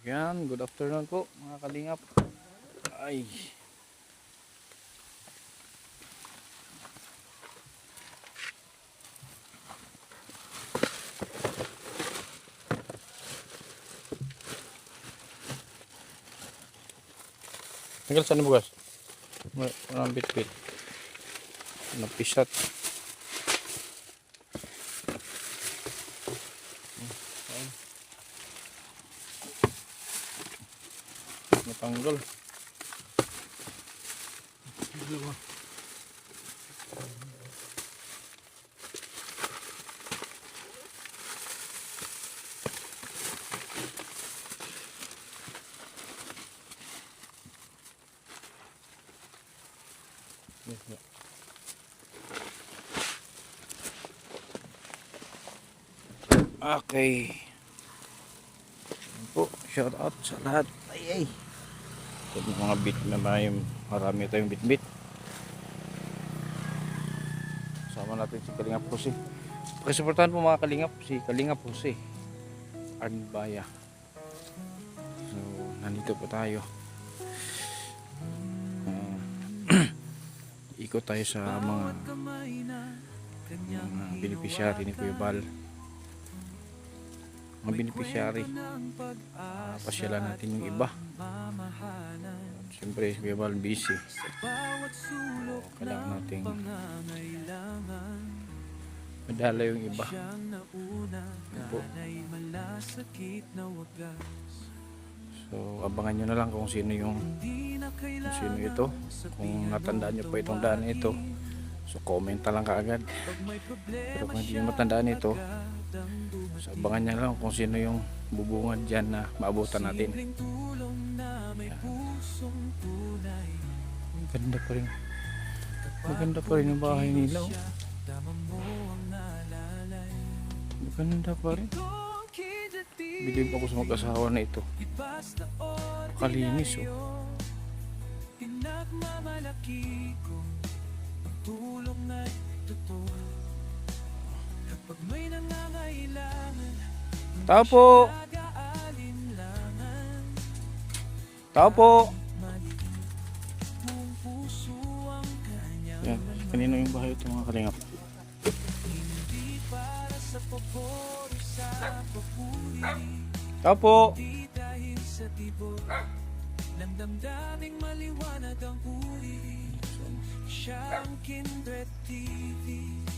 Yan, good afternoon po mga kalingap. Ay. Tinggal saan bukas? Walang bit-bit. Napisat. Natanggal. Dalawa. Okay. Yan po, shout out sa lahat. Ay. Ito mga bit na marami tayong bit-bit. Sama natin si Kalingap Jose. Pakisuportahan po mga Kalingap, si Kalingap Jose Agbaya. So, nandito po tayo. Ikot tayo sa mga beneficiary ni Kuya Bal. Mga beneficiary. Pasyalan natin yung iba. Siyempre si Kuya Bal busy. Kailangan natin madala yung iba. So abangan nyo na lang kung sino ito. Kung natandaan nyo pa itong daan ito, so comment na lang kaagad. Pero kung hindi nyo matandaan ito, so abangan nyo lang kung sino yung bubungan dyan na maabutan natin. Maganda pa rin yung bahay nila. Maganda pa rin. Bilib ako sa mag-asawa na ito. Kalinis oh. Tao po. Tao po. Yan, kanino yung bahay ito mga Kalingap? Tao po.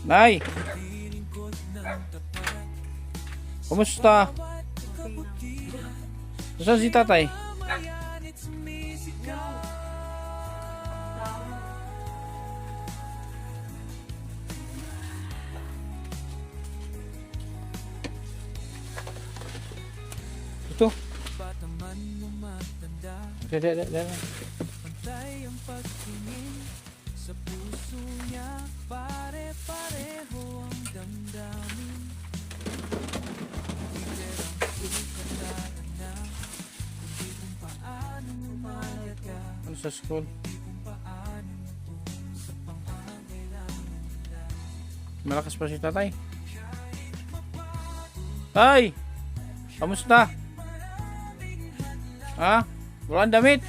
Nay. Kumusta? Saan si tatay? Ito. Dada. Sa puso niya pare-pareho ang damdamin. Ano sa school? Malakas pa si tatay. Tay! Kamusta? Ha? Walang damit?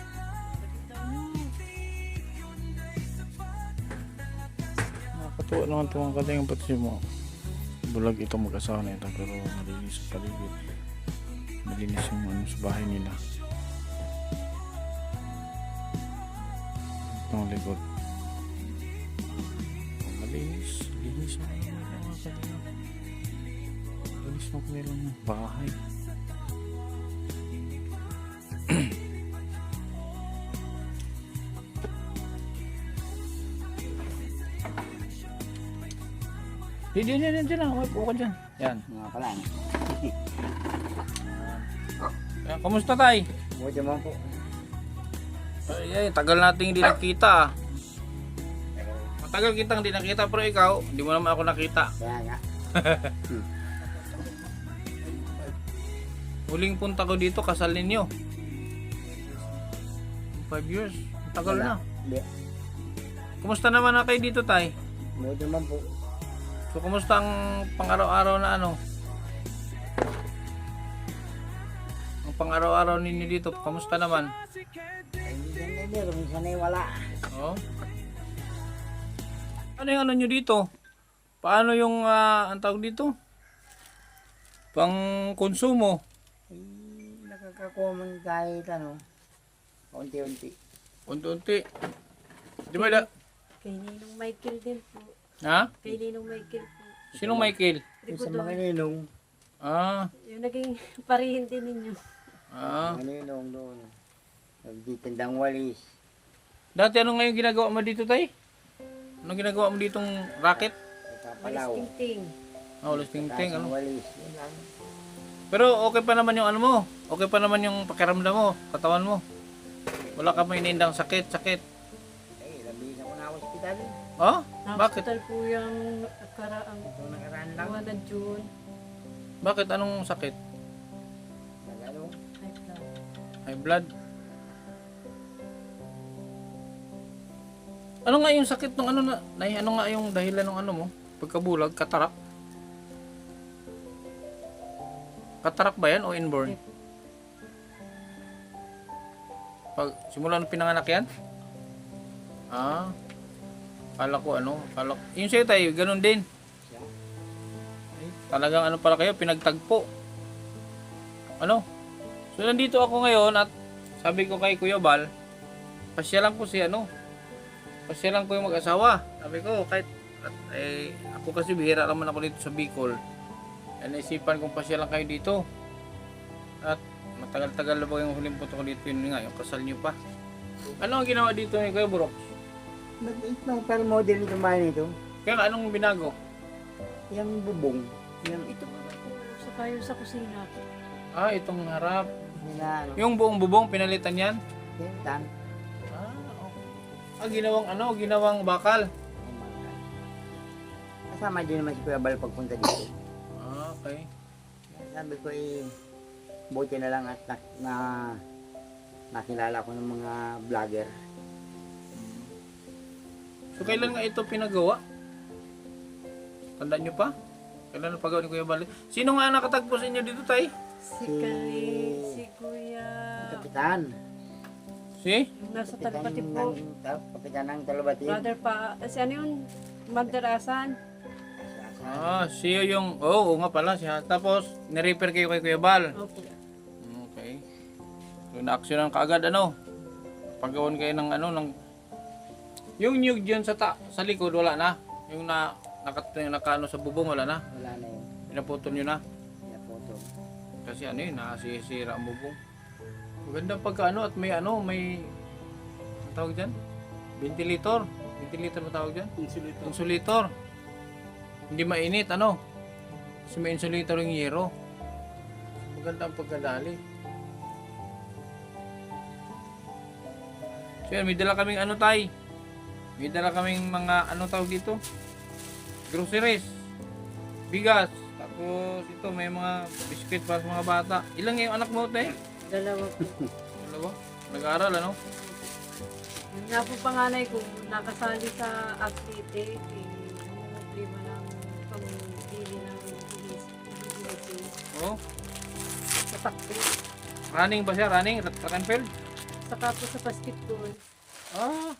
Nakakatuwa naman ito mga Kalingap pati mo. Bulag ito mag-asawa na ito pero malinis sa paligid. Malinis yung sa bahay nila. Itong likod. Malinis ang mga Kalingap. Malinis ang kanilang bahay. Diyan lang, upo ka dyan. Yan. Mga kalan. Yan, kamusta tay? Buti mo po. Ay, tagal nating hindi nakita. Matagal kitang hindi nakita pero ikaw, hindi mo naman ako nakita. Kaya nga. Huling punta ko dito, kasal ninyo. 5 years. Tagal na. Kumusta naman na kayo dito tay? Buti naman po. So, kumusta ang pang-araw-araw na ano? Ang pang araw-araw ninyo dito, kamusta naman? Ay, minsan na meron, minsan ay wala. Oh. Ano yung ano nyo dito? Paano yung, ang tawag dito? Pang konsumo? Ay, nakakakuha man kahit ano, unti-unti. Unti-unti. Di ba da? Kay Ninong Michael din po. Ha? Kay Ninong Michael po. Sinong Michael? Yung sa Likod mga doon. ninong, Ah, Yung naging parihin din ninyo. mga ninong doon. Nagtitindang walis. dati ano ngayon ginagawa mo dito, tay? Anong ginagawa mo ditong racket? Kapalaw. Malis ting-ting. Ulas ting-ting, Taas ng ano? walis. Yun lang. Pero okay pa naman yung ano mo. Okay pa naman yung pakiramdam mo, katawan mo. Wala ka pa inindang sakit. Ay, labis ako na hospital. Oh? Bakit? Na-hospital po yung karaang Ito nakaraan lang. buwan na June. Bakit? Anong sakit? Nagano. High blood. High blood? Ano nga yung sakit ng ano na? Ano nga yung dahilan ng ano mo? Pagkabulag, katarak? Katarak ba yan o inborn? Pag simula nung pinanganak yan? Ah. Kala ko ano, yung sa'yo tayo, ganun din. Siya. Ay, talagang ano pala kayo, pinagtagpo. Ano? So nandito ako ngayon at sabi ko kay Kuya Bal, pasyalan ko si ano, pasyalan ko yung mag-asawa. Sabi ko, kahit ako kasi bihira naman ako dito sa Bicol. Naisipan kong pasyalan kayo dito. At matagal-tagal na ba yung huling punto ko dito, yun nga, yung kasal niyo pa. Ano ang ginawa dito ni Kuya Burok? Nag-eat ng tal model nito man ito. Kaya nga, anong binago? Yung bubong. Yung Ito po sa kayo sa kusina. Ah, itong harap. na ano. Yung buong bubong, pinalitan yan? Yung tan. Ah, okay. Ginawang bakal. Kasama din naman si Kuya Bal pagpunta dito. Ah, okay. Sabi ko buti na lang at nakilala ko ng mga vlogger. So, kailan nga ito pinagawa? Tandaan nyo pa? Kailan napagawa ni Kuya Bal? Sino nga nakatagpo sa inyo dito, tay? Si Kuya. Kapitan. Si? Yung nasa Talpati po. Kapitan ng Talbati. Brother pa. Ano yun? Magdarasan. Ah, siya yung... Oo nga pala siya. Tapos, nirepair kayo kay Kuya Bal. Opo. Okay. So, na-actionan kaagad, ano? Paggawan kayo ng ano, ng... Yung nyug dyan sa likod, wala na. Yung nakaano sa bubong, wala na. Wala na yun. Pinaputol nyo na. Pinapoto. Kasi ano yun, nakasisira ang bubong. Maganda pagka ano, at may ano, may... Ang tawag dyan? Ventilator. Ventilator ba tawag dyan? Insulator. Hindi mainit, ano? Kasi may insulator yung yero. Maganda ang pagkadali. So yan, may dala kaming ano, tay. May dala kaming mga, ano tawag dito? Groceries. Bigas. Tapos ito, may mga biscuit para sa mga bata. Ilang yung anak mo, tay? Dalawa po. Dalawa? Nag-aaral, ano? Yung nga po panganay ko, nakasali sa athlete, problema ng pambili ng bilis. Oh. Sa takbo. Running ba siya? Running? Track and field? Saka po sa basketball. Ah.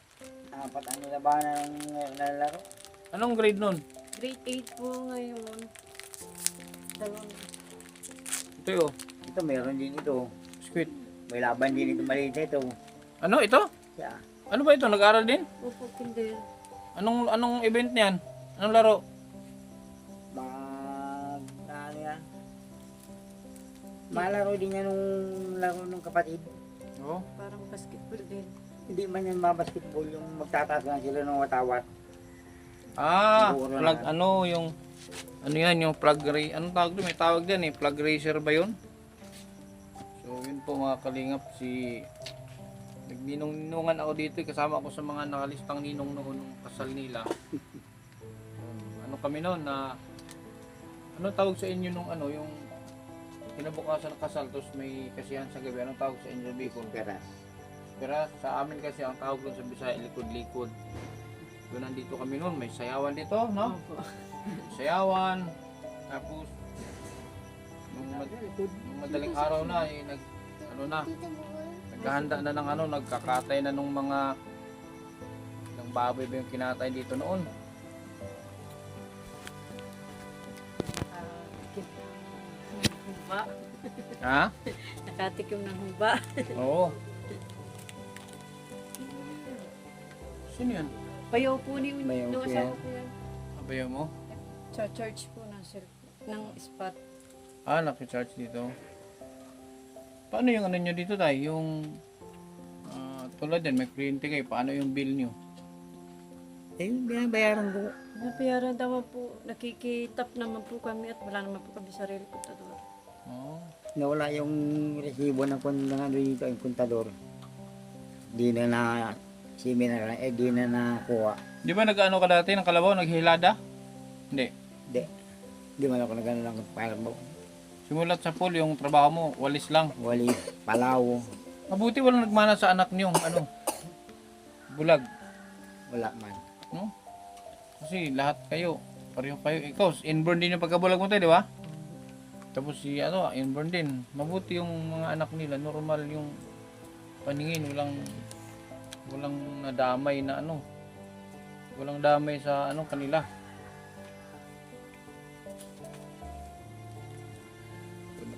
Apat ang nilabanan ng nalaro. Anong grade nun? Grade 8 po ngayon. Dalawang. Ito yun. Ito meron din ito. Squid. May laban din ito maliit na ito. Ano ito? Siya. Ano ba ito? Nag-aaral din? Opo, kinder. Anong event niyan? Anong laro? Ano yan? Malaro din yan nung laro ng kapatid. Oo. Parang basketball din. Hindi man yan basketball yung magtataas lang sila ng watawat. Ah, Siguro plug na. ano yung ano yan yung plug ray. Anong tawag doon? May tawag diyan eh, plug racer ba 'yun? So, yun po mga kalingap si nagninong-ninungan ako dito, kasama ako sa mga nakalistang ninong noon ng kasal nila. Ano kami noon na ano tawag sa inyo nung ano yung kinabukasan ng kasal tapos may kasiyahan sa gabi. Anong tawag sa inyo sa Bicol? Peras. Pero sa amin kasi ang tawag doon sa Bisaya likod-likod. Doon nandito kami noon, may sayawan dito, no? Opo. Sayawan. Tapos nung madaling araw na, ano na, naghahanda na ng ano, nagkakatay na nung mga ng baboy ba yung kinatay dito noon. Humba. Ha? Nakatikim ng humba. Oo. Sino yan? Bayaw po ni Bayaw nung po asawa yan. ko yan. Abayo mo? Sa church po ng ng spot. Ah, naki-charge dito. Paano yung ano nyo dito tayo? Yung tulad yan, may kuryente kayo. Paano yung bill nyo? Eh, binabayaran ko. Nabayaran naman po, nakikitap naman po kami at wala naman po kami sarili kontador. Oh. Nawala yung resibo ng ano dito, yung kontador. Di na seminar, di na nakuha. Di ba nag-ano ka dati ng kalabaw? Naghilada? Hindi. Di man ako nagano lang para mo. Simulat sa pool, yung trabaho mo, walis lang. Wali, Palaw, Mabuti walang nagmana sa anak niyo, ano, bulag, wala man. no? Kasi lahat kayo, pareho kayo. Ikaw, inborn din yung pagkabulag mo tayo, di ba? Tapos si, inborn din. Mabuti yung mga anak nila, normal yung paningin, walang nadamay na ano. Walang damay sa kanila.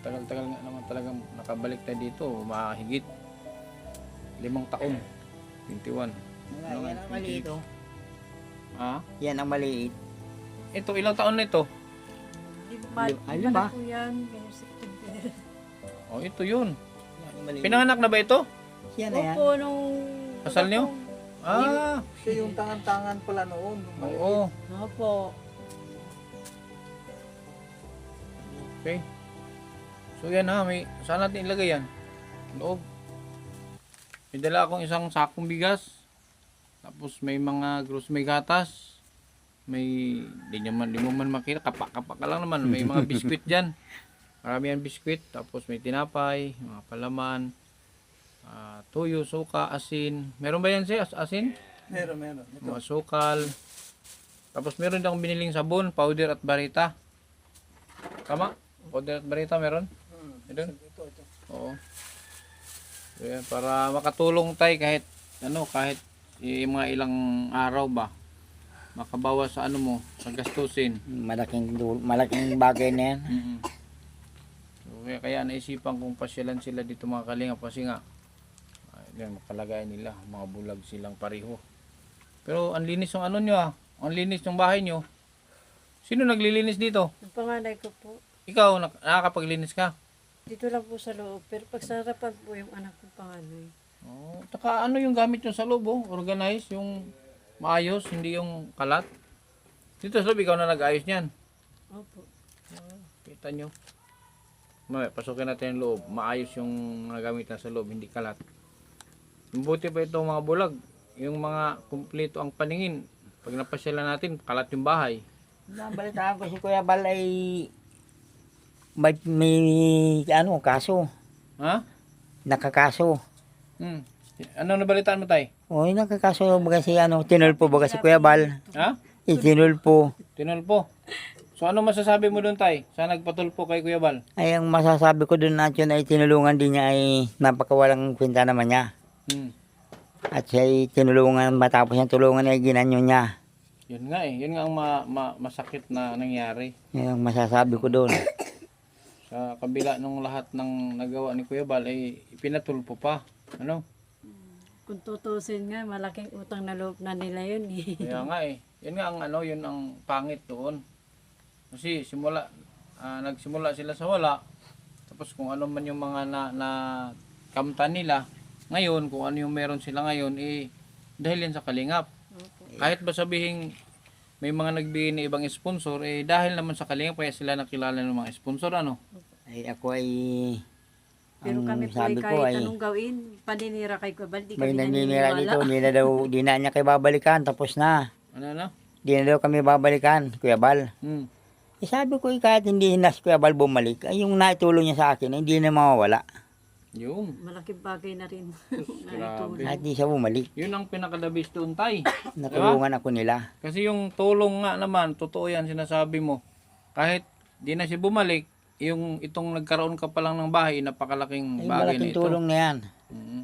Matagal-tagal nga naman talagang nakabalik tayo dito, mahigit 5 taon, 21. Yan ang maliit. Oh. Ah, Yan ang maliit. ito ilang taon na ito? Lima. Lima po yan, ngayong September. Oh, ito yun. Yan ang maliit. Pinanganak na ba ito? Yan na yan. Opo, nung... Kasal niyo? Ah, Siya yung tangan-tangan pala noon. oo. Opo. Okay. So yan ha, saan natin ilagay yan? Loob. May dala akong isang sakong bigas. Tapos may mga may gatas. May, di mo man makita, kapak-kapak ka lang naman. May mga biskwit dyan. Marami yan biskwit. Tapos may tinapay, mga palaman, tuyo, suka, asin. Meron ba yan siya, asin? Meron. Mga sukal. Tapos meron din akong biniling sabon, powder at barita. Tama? Powder at barita meron? Meron? Oo. So, yan, para makatulong tayo kahit mga ilang araw ba. Makabawas sa sa gastusin. Malaking bagay na yan. Mm-hmm. So, kaya naisipan kong pasyalan sila dito mga kalingap kasi nga yan, makalagay nila, mga bulag silang pareho. Pero ang linis ng nyo ang linis ng bahay nyo. Sino naglilinis dito? Ang panganay ko po, Ikaw, nakakapaglinis ka? dito lang po sa loob. Pero pag sa harapan po yung anak kong panganay. Oh, taka ano yung gamit nyo sa loob, organize, yung maayos, hindi yung kalat. Dito sa loob, ikaw na nag-ayos niyan. Opo. Kita nyo. Mamaya, pasukin natin yung loob. Maayos yung mga gamit sa loob, hindi kalat. Mabuti pa itong mga bulag. Yung mga kumpleto ang paningin. Pag napasyalan natin, kalat yung bahay. Nabalitaan ko si Kuya Bal ay may kaso. Ha? Nakakaso. Ano nabalitaan mo tay? O, yung nakakaso baga si tinulpo baga si Kuya Bal. Ha? Itinulpo. Tinulpo. So ano masasabi mo doon tay? Sa nagpatulpo kay Kuya Bal? Ay, ang masasabi ko doon na yun ay tinulungan din niya ay napakawalang kwenta naman niya. At siya ay tinulungan, matapos yung tulungan ay ginanyo niya. Yun nga yun nga ang masakit na nangyari. Yan ang masasabi ko doon. Sa kabila ng lahat ng nagawa ni Kuya Bal ay ipinatulpo pa. Ano? Kung tutusin nga, malaking utang na loob na nila yun eh. Kaya nga yun nga ang yun ang pangit doon. Kasi nagsimula sila sa wala. Tapos kung ano man yung mga na kamtan nila, ngayon kung ano yung meron sila ngayon dahil yan sa kalingap. Kahit ba sabihin may mga nagbigay ng ibang sponsor, dahil naman sa kalingap kaya sila nakilala ng mga sponsor, ano? Ay, ako ay Pero kami po ay sabi ko kahit ay anong gawin, paninira kay Kuya Bal, di may kami naninira dito, naniniwala. di na niya kayo babalikan, tapos na. Ano? Di na daw kami babalikan, Kuya Bal. Eh, sabi ko, kahit hindi na si Kuya Bal bumalik, ay yung naitulong niya sa akin, hindi na mawawala. Yun. Malaking bagay na rin. Grabe. Kahit di siya bumalik, Yun ang pinakadabis doon, tay. natulungan ako nila. Kasi yung tulong nga naman, totoo yan sinasabi mo. Kahit di na siya bumalik, yung itong nagkaroon ka pa lang ng bahay, napakalaking Ay, bagay na malaking ito. tulong na yan. Mm.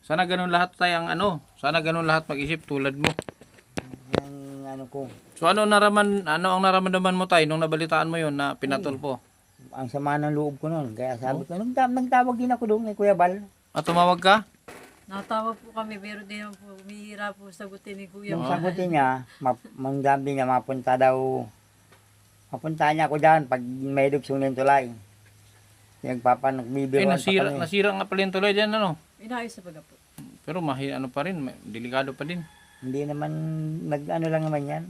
Sana ganun lahat tayong sana ganun lahat mag-isip tulad mo. Yung ano ko, So ano ang nararamdaman mo tayo nung nabalitaan mo yon na pinatulpo? ang sama ng loob ko noon. Kaya sabi ko, nagtawag din ako doon kay Kuya Bal. At tumawag ka? Natawa po kami, pero di naman po, umihira po sagutin ni Kuya. Yung sagutin niya, manggambi niya, mapunta niya ako dyan pag may dugsong ng tulay. Nagbibiruan pa kami. Nasira nga pala yung tuloy dyan, ano? Inayos sa baga po. Pero ano pa rin, delikado pa din. Hindi naman, nag-ano lang naman yan.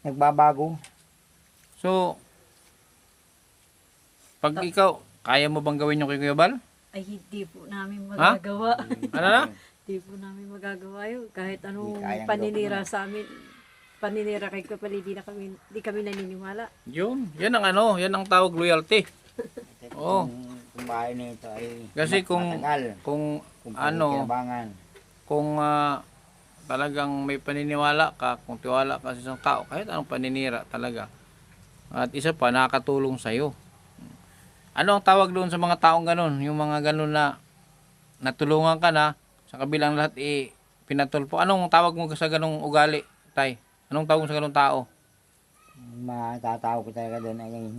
Nagbabago. So, pag ikaw, kaya mo bang gawin yung kay Kuya Bal? Ay, hindi po namin magagawa. Ano na? Hindi po namin magagawa yun. Kahit anong Hindi kayang paninira sa amin, paninira kay Kapal, di kami naniniwala. Yan ang tawag loyalty. Oo. Kung bahay nito ay Kasi matagal. kung Kinabangan. kung talagang may paniniwala ka, kung tiwala ka sa isang tao, kahit anong paninira talaga. At isa pa, nakakatulong sa'yo. Ano ang tawag doon sa mga taong ganun? Yung mga ganun na natulungan ka na, sa kabilang lahat pinatulpo. Anong tawag mo sa ganung ugali, tay? Anong tawag mo sa ganung tao? Matatawag ko talaga doon ay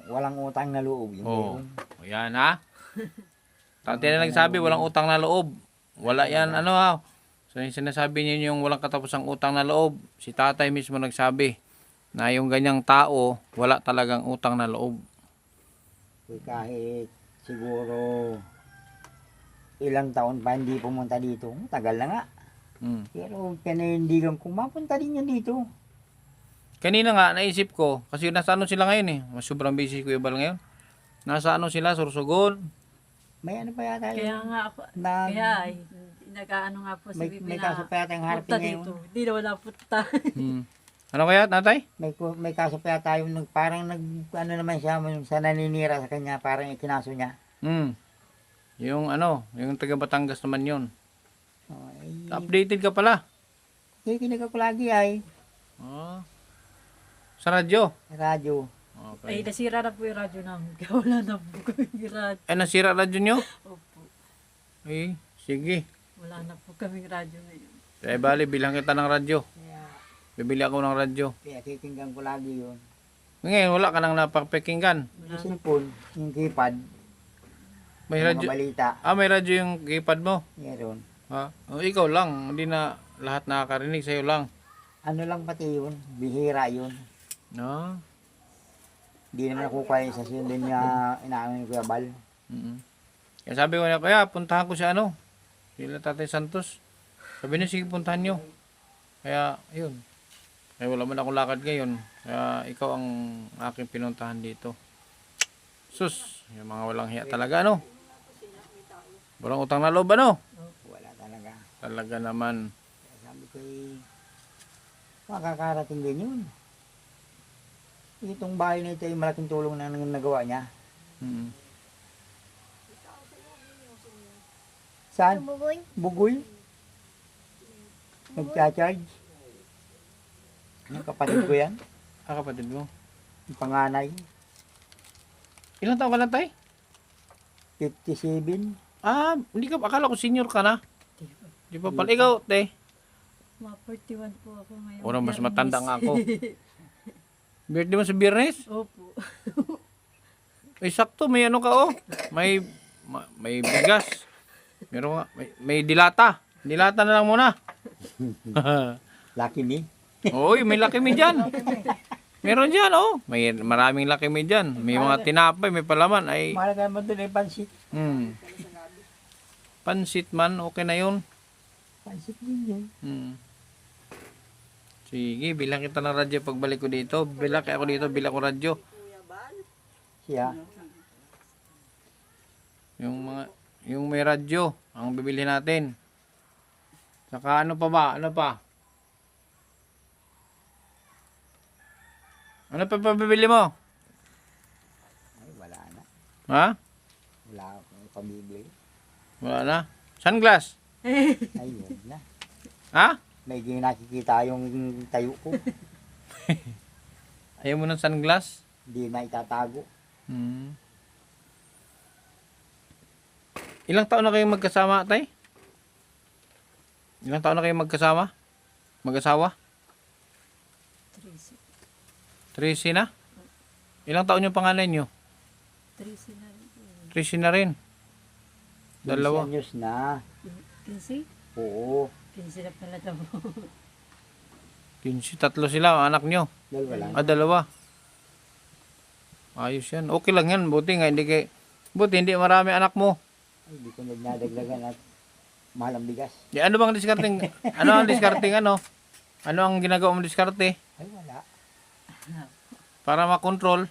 walang utang na loob. Yung Oo. yun. O yan ha. Tati na nagsabi, walang utang na loob. Wala yan, So yung sinasabi niyo yung walang katapusang utang na loob, si tatay mismo nagsabi na yung ganyang tao, wala talagang utang na loob. Kahit siguro ilang taon pa hindi pumunta dito, tagal na nga. Hmm. Pero pinanindigan ko, mapunta din yan dito. Kanina nga, naisip ko, kasi nasa sila ngayon Mas sobrang busy si Kuya Bal ngayon. Nasa sila, Sorsogon. May ano pa yata yun? Kaya nga ako, Na- kaya ay, nag-ano nga po sa May, bibi may na kaso pa yata yung harapin punta ngayon. dito. Hindi naman napunta. Ano kaya, tatay? May kaso pa yata yung parang ano naman siya, sa naninira sa kanya, parang ikinaso niya. Yung yung taga Batangas naman yun. Ay, Updated ka pala. kikinig ako lagi ay, Oh. Sa radyo. radyo. Ay, Okay. nasira na po yung radyo namin. Kaya wala na po kaming radyo. Nasira radyo nyo? Opo. Sige. Wala na po kaming radyo ngayon. Bali, bilang kita ng radyo. Kaya, Bibili ako ng radyo. kikinggan ko lagi yun. Ngayon, wala ka nang napapakinggan. Wala Yung na. cellphone, yung keypad, May yung radyo. mga balita, May radyo yung keypad mo. meron. Ikaw lang. Hindi na lahat nakakarinig. Sa'yo lang. Ano lang pati yun, bihira yun. No? Hindi naman ako kaya sa sundin niya inaano ni Kuya Bal. Mm-mm. Kaya sabi ko na, kaya puntahan ko si sila Tatay Santos. Sabi niya, sige puntahan nyo. Kaya, yun. Kaya wala man akong lakad ngayon. Kaya ikaw ang aking pinuntahan dito. Sus, yung mga walang hiya talaga, Walang utang na loob, Wala talaga. Talaga naman. Kaya sabi ko makakarating din yun. Itong bahay na ito ay malaking tulong na nagawa niya. Mm. Saan? Bugoy. Nagcha-charge. Yung kapatid ko yan. Kapatid mo. Yung panganay. Ilang taon ka lang, tay? 57. Hindi ka, akala ko senior ka na. Di pa pala. Ikaw, te. Mga 41 po ako ngayon. Ora, mas Biyernes. matanda nga ako. Birthday mo sa Biyernes? Opo. Sakto, may may bigas. Meron nga, may dilata. Dilata na lang muna. Lucky me. Oy, may laki mi dyan. Meron dyan, May maraming laki mi dyan. May mga tinapay, may palaman. Mahalaga mo doon ay pansit. Pansit man, okay na yun. Pansit din yun. Sige, bilang kita ng radyo pagbalik ko dito. Bilang ako dito, bilang ko radyo. Siya. Yung may radyo, ang bibili natin. Saka ano pa ba? Ano pa bibili mo? Ay, wala na. Ha? Wala akong pamibili. Wala na. Sunglass? Ay, wala na. Ha? May nakikita yung tayo ko. Ayaw mo ng sunglass? Hindi na itatago. Hmm. Ilang taon na kayong magkasama, tay? Ilang taon na kayong magkasama? Mag-asawa? 13 na? Ilang taon yung panganay nyo? 13 na rin po. 13 na rin. Dalawa. 15 anyos na. 15? Oo. 15 na pala daw. 15, tatlo sila, anak nyo. Dalawa lang. Dalawa. Ayos yan. Okay lang yan. Buti nga, buti hindi marami anak mo. Ay, hindi ko nagdadagdagan at mahal ang bigas. Di, ano bang discarding? Ano ang discarding ano? Ano ang ginagawa mong diskarte? Ay, wala. Para makontrol?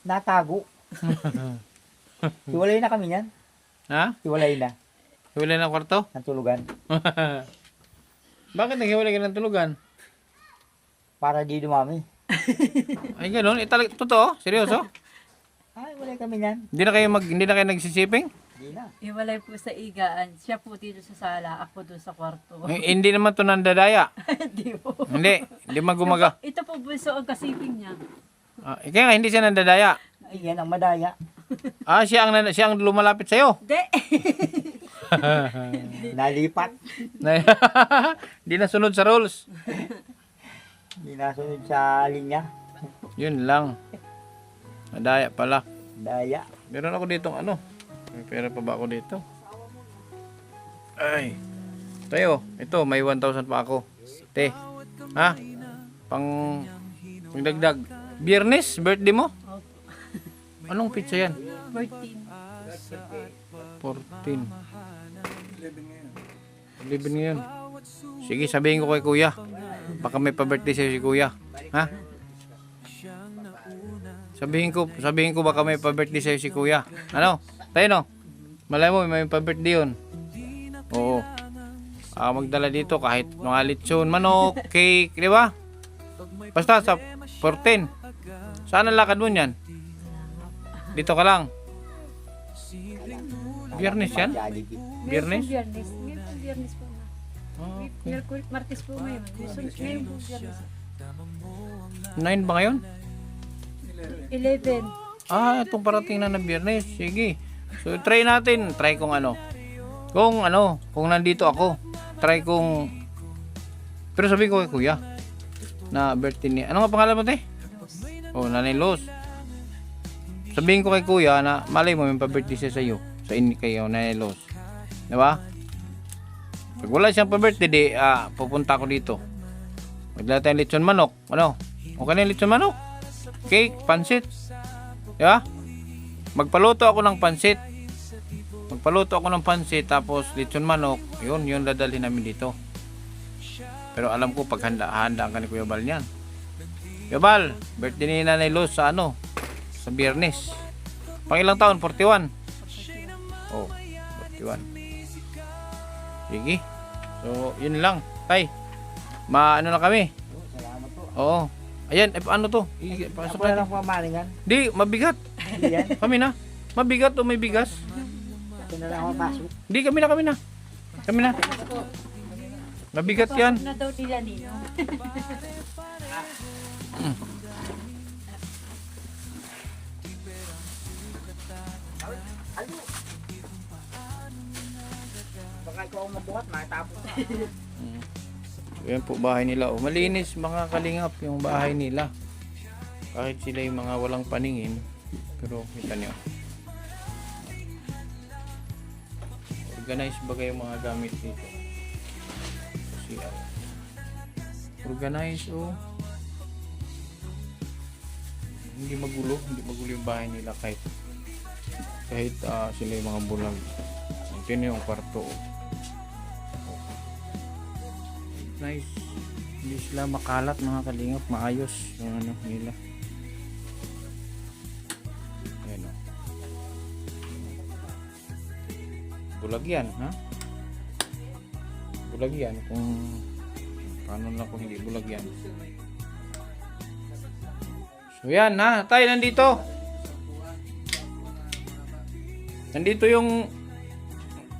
Natago. Hiwalay na kami yan. Ha? Hiwalay na. Hiwalay ng kwarto? Ng tulugan. Bakit naghiwalay ka ng tulugan? Para di dumami. Ay, ganun. Totoo? Seryoso? Ay, wala kami yan. Hindi na kayo nagsisiping? Hindi na. Iwalay po sa igaan. Siya po dito sa sala, ako doon sa kwarto. Hindi naman to nandadaya. Hindi po. Hindi magumaga. Ito po bunso ang kasiping niya. Kaya nga, hindi siya nandadaya. Ay, yan ang madaya. Siya ang lumalapit sa'yo. Hindi. Nalipat. Hindi na sunod sa rules. Hindi nasunod sa linya. Yun lang. Madaya pala. Daya. Meron ako ditong ano. May pera pa ba ako dito? Ay. Tayo, ito, may 1,000 pa ako. Te. Ha? Pangdagdag. Biyernes, birthday mo? Opo. Anong pizza yan? 14. 14. 11 ngayon. Sige, sabihin ko kay kuya. Baka may pa-birthday sa'yo si kuya. Ha? Sabihin ko baka may pa-birthday sa'yo si kuya. Ano? Tayo no? Malay mo, may pa-birthday yun. Oo. Magdala dito kahit mga lechon, manok, cake, di ba? Basta sa 14. Saan ang lakad mo yan? Dito ka lang. Biyernes yan? Biyernes? Biyernes. Ngayon po biyernes po na. Merkulit, Martes po ngayon. Ngayon po biyernes. 9 ba ngayon? 11. Itong parating na biyernes. Sige. So, try natin. Try kung ano. Kung nandito ako. Try kung... Pero sabi ko kay kuya, na birthday niya. Ano nga pangalan mo, te? Nanay Los. Sabihin ko kay kuya na malay mo, may pa-birthday siya sa iyo. Sa kayo, Nanay Los. Diba? Pag wala siyang pa-birthday, pupunta ako dito. Magdala tayong lechon manok. Ano? Okay na yung lechon manok? Cake, pansit. Diba? Magpaluto ako ng pansit. Tapos lechon manok. Yun dadalhin namin dito. Pero alam ko pag handaan ka ni Kuya Bal niyan. Kuya Bal, birthday ni Nanay Los sa sa Biyernes. Pang ilang taon? 41. 41. Sige. So, yun lang. Tay, ano na kami? Salamat po. Oo. Ayan, ano to? Ako na lang pamalingan. Di, mabigat. Yan. Kami na. Mabigat o may bigas? Ako na lang mapasok. Di, kami na. Mabigat yan. Na daw nila nino. Baka ikaw ang mabuhat, matapos na. Yan po bahay nila. Malinis mga kalingap yung bahay nila. Kahit sila yung mga walang paningin. Pero kita nyo. Organize bagay yung mga gamit dito. Organize hindi magulo yung bahay nila kahit sila yung mga bulag. Ito na yung kwarto. Nice. Hindi sila makalat mga kalingap, maayos yung nila. Ayan o. Bulag yan, ha? Bulag yan kung paano lang kung hindi bulag yan. So yan ha, tayo nandito yung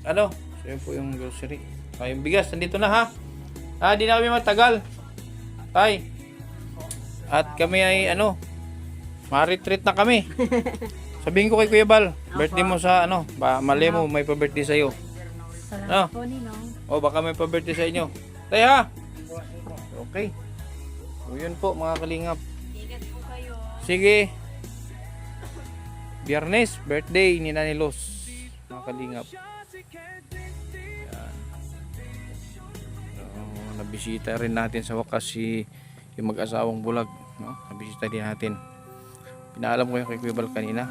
so yan po yung grocery. Yung bigas nandito na ha. Di na kami matagal tay. At kami ay Ma-retreat na kami. Sabihin ko kay Kuya Bal, birthday mo sa ano, mali mo may pa-birthday sa iyo. Salamat po, Ninong. O baka may pa-birthday sa inyo. Tayo ha. Okay. So yun po mga kalingap. Ingat po kayo. Sige. Biyernes, birthday ni Nani Los. Mga kalingap. Yan. So, nabisita rin natin sa wakas si yung mag-asawang bulag. No? Nabisita din natin. Pinaalam ko yung kay Kuya Bal kanina.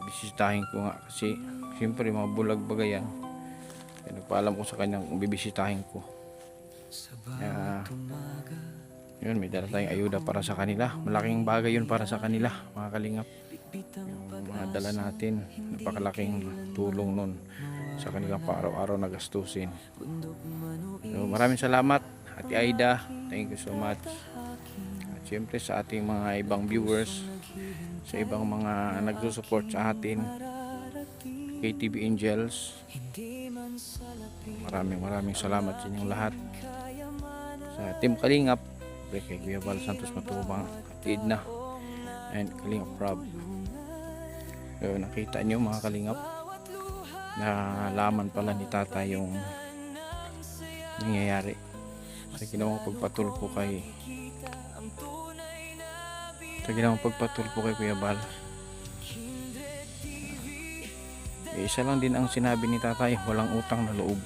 Bisitahin ko nga kasi siyempre mga bulag bagay yan. Kaya nagpaalam ko sa kanya kung bibisitahin ko. Yun, may dala tayong ayuda para sa kanila. Malaking bagay yun para sa kanila, mga kalingap. Yung mga dala natin, napakalaking tulong nun sa kanilang araw-araw na gastusin. So, maraming salamat, Ate Aida. Thank you so much. At siyempre sa ating mga ibang viewers, sa ibang mga nagsusupport sa atin, KTV Angels, maraming salamat sa inyong lahat. Sa Team Kalingap, kay Kuya Bal Santos Matubang, Ate Edna, and Kalingap Rob. So, nakita nyo mga Kalingap, na laman pala ni Tata yung nangyayari sa ginawang pagpatulpo kay Kuya Bal. Isa lang din ang sinabi ni Tatay, walang utang na loob.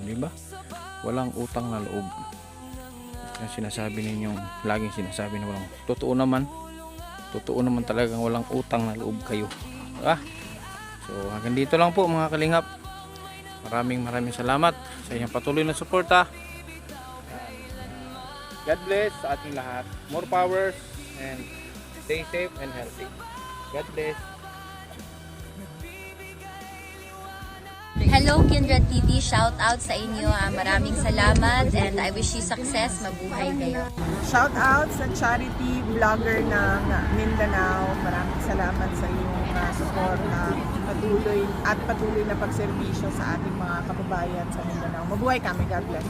Di ba? Walang utang na loob. Yung sinasabi ninyong laging sinasabi na walang, totoo naman talagang walang utang na loob kayo. So hanggang dito lang po mga kalingap. Maraming salamat sa inyong patuloy na suporta. God bless sa ating lahat. More powers and stay safe and healthy. God bless. Hello Kindred TV, shout out sa inyo. Maraming salamat and I wish you success. Mabuhay kayo. Shout out sa charity vlogger ng Mindanao. Maraming salamat sa iyong suporta patuloy na pagserbisyo sa ating mga kababayan sa Mindanao. Mabuhay kami. God bless.